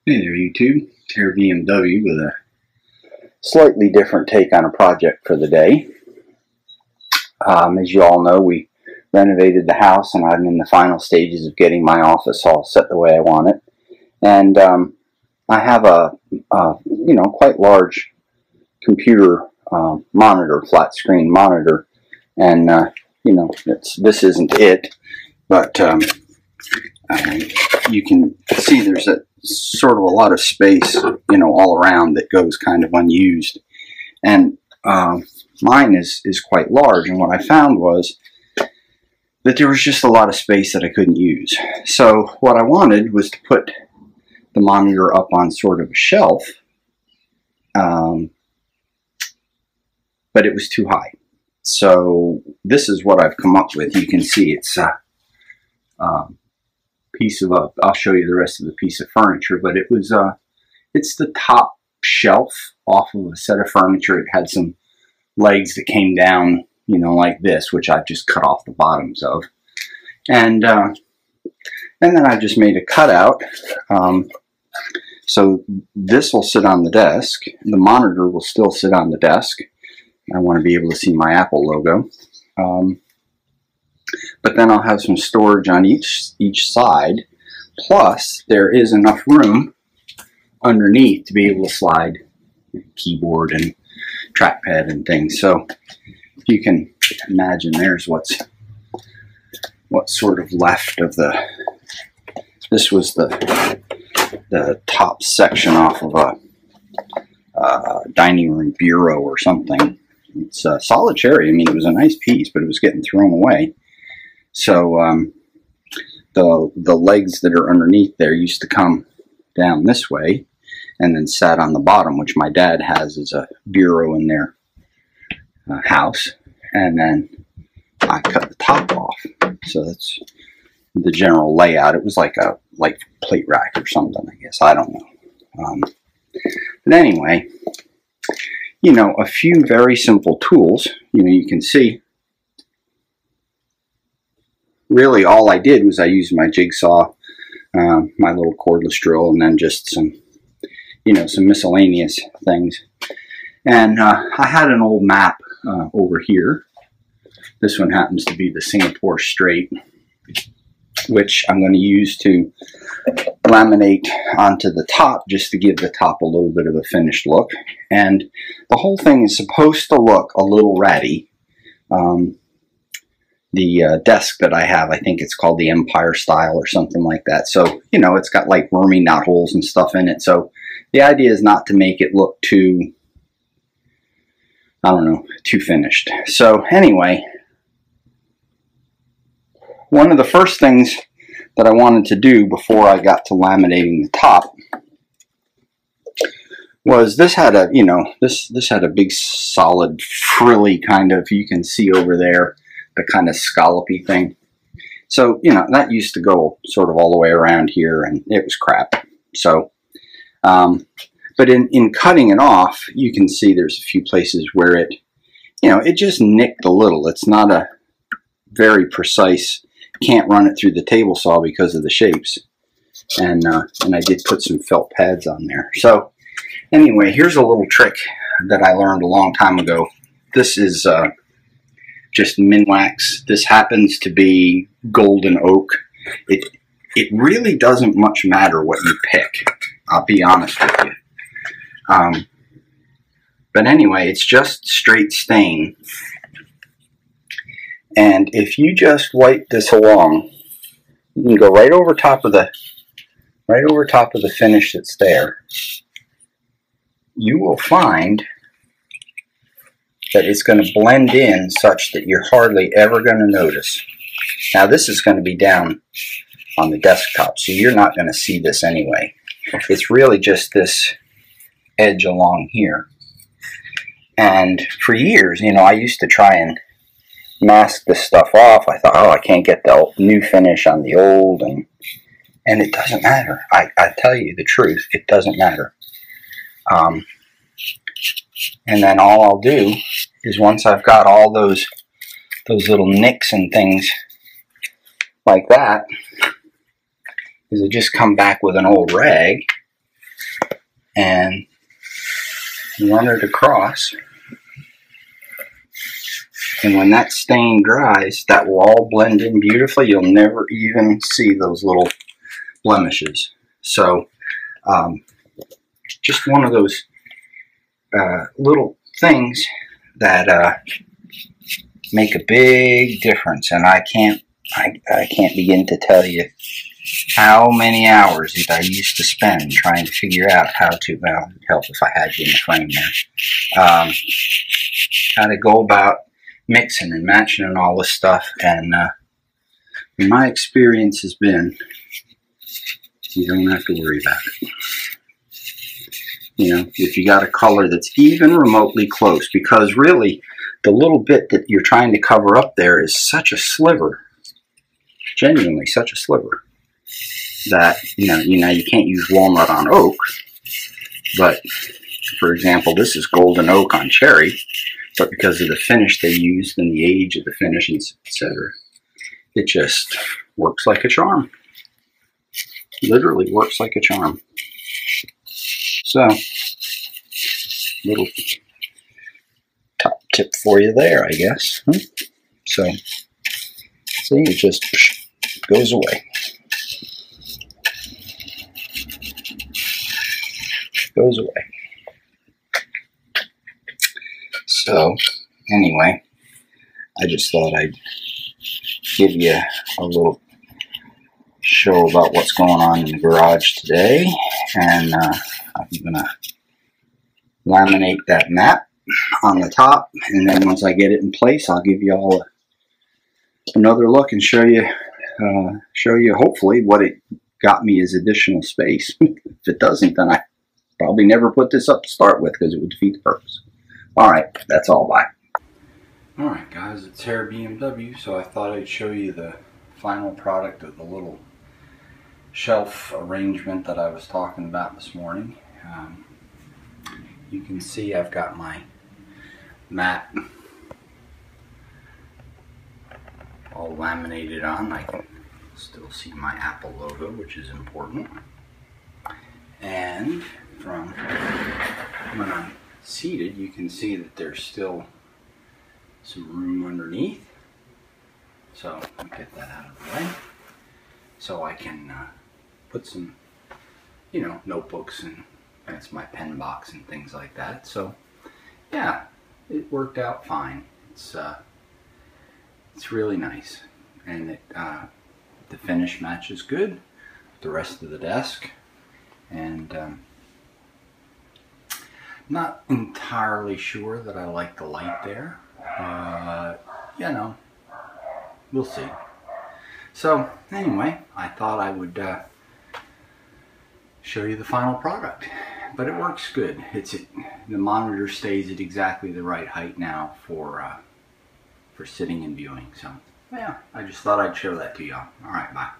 Hey there YouTube, Terry BMW with a slightly different take on a project for the day. As you all know, we renovated the house and I'm in the final stages of getting my office all set the way I want it. And I have a quite large computer monitor, flat screen monitor, and this isn't it, but you can see there's a sort of a lot of space, all around that goes kind of unused. And mine is quite large, and what I found was that there was just a lot of space that I couldn't use. So what I wanted was to put the monitor up on sort of a shelf, but it was too high. So this is what I've come up with. You can see it's piece of I'll show you the rest of the piece of furniture, but it was it's the top shelf off of a set of furniture. It had some legs that came down, like this, which I've just cut off the bottoms of, and then I just made a cutout. So this will sit on the desk. The monitor will still sit on the desk. I want to be able to see my Apple logo. But then I'll have some storage on each side. Plus, there is enough room underneath to be able to slide keyboard and trackpad and things. So you can imagine there's what's sort of left of the. This was the top section off of a dining room bureau or something. It's a solid cherry. I mean, it was a nice piece, but it was getting thrown away. So the legs that are underneath there used to come down this way and then sat on the bottom, which my dad has as a bureau in their house. And then I cut the top off. So that's the general layout. It was like a plate rack or something, I guess. I don't know. But anyway, a few very simple tools. You can see. Really, all I did was I used my jigsaw, my little cordless drill, and then just some miscellaneous things. And I had an old map over here. This one happens to be the Singapore Strait, which I'm going to use to laminate onto the top just to give the top a little bit of a finished look. And the whole thing is supposed to look a little ratty. The desk that I have, I think it's called the Empire style or something like that. So, it's got like wormy knot holes and stuff in it. So the idea is not to make it look too, too finished. So anyway, one of the first things that I wanted to do before I got to laminating the top was this had a, this had a big solid frilly kind of, you can see over there, the kind of scallopy thing. So, that used to go sort of all the way around here, and it was crap. So, but in cutting it off, you can see there's a few places where it, it just nicked a little. It's not a very precise, can't run it through the table saw because of the shapes. And I did put some felt pads on there. So, anyway, here's a little trick that I learned a long time ago. This is just Minwax. This happens to be golden oak. It really doesn't much matter what you pick. I'll be honest with you. But anyway, it's just straight stain. And if you just wipe this along, you can go right over top of the finish that's there. You will find that it's going to blend in such that you're hardly ever going to notice. Now this is going to be down on the desktop, so you're not going to see this anyway. It's really just this edge along here. And for years, I used to try and mask this stuff off. I thought, I can't get the new finish on the old, and it doesn't matter. I tell you the truth, it doesn't matter. And then all I'll do is once I've got all those little nicks and things like that, is I just come back with an old rag and run it across. And when that stain dries, that will all blend in beautifully. You'll never even see those little blemishes. So just one of those little things that make a big difference. And I can't begin to tell you how many hours I used to spend trying to figure out how to, well, it'd help if I had you in the frame there, how to go about mixing and matching and all this stuff. And my experience has been, you don't have to worry about it. You know, if you got a color that's even remotely close, because really the little bit that you're trying to cover up there is such a sliver, genuinely such a sliver, that you can't use walnut on oak. But for example, this is golden oak on cherry, but because of the finish they used and the age of the finish, etc., it just works like a charm. Literally works like a charm. So, little top tip for you there, I guess. So, see, it just goes away. Goes away. So, anyway, I just thought I'd give you a little show about what's going on in the garage today. And I'm going to laminate that map on the top, and then once I get it in place, I'll give you all another look and show you hopefully what it got me as additional space. If it doesn't, then I probably never put this up to start with, because it would defeat the purpose. Alright, that's all. Bye. Alright guys, it's Hair BMW, so I thought I'd show you the final product of the little shelf arrangement that I was talking about this morning. You can see I've got my mat all laminated on. I can still see my Apple logo, which is important. And from when I'm seated, you can see that there's still some room underneath. So I'll get that out of the way, so I can put some, notebooks, and that's my pen box and things like that. So yeah, it worked out fine. It's really nice, and the finish matches good with the rest of the desk. And not entirely sure that I like the light there. We'll see. So anyway, I thought I would show you the final product. But it works good. The monitor stays at exactly the right height now for sitting and viewing. So yeah, I just thought I'd show that to y'all. All right, bye.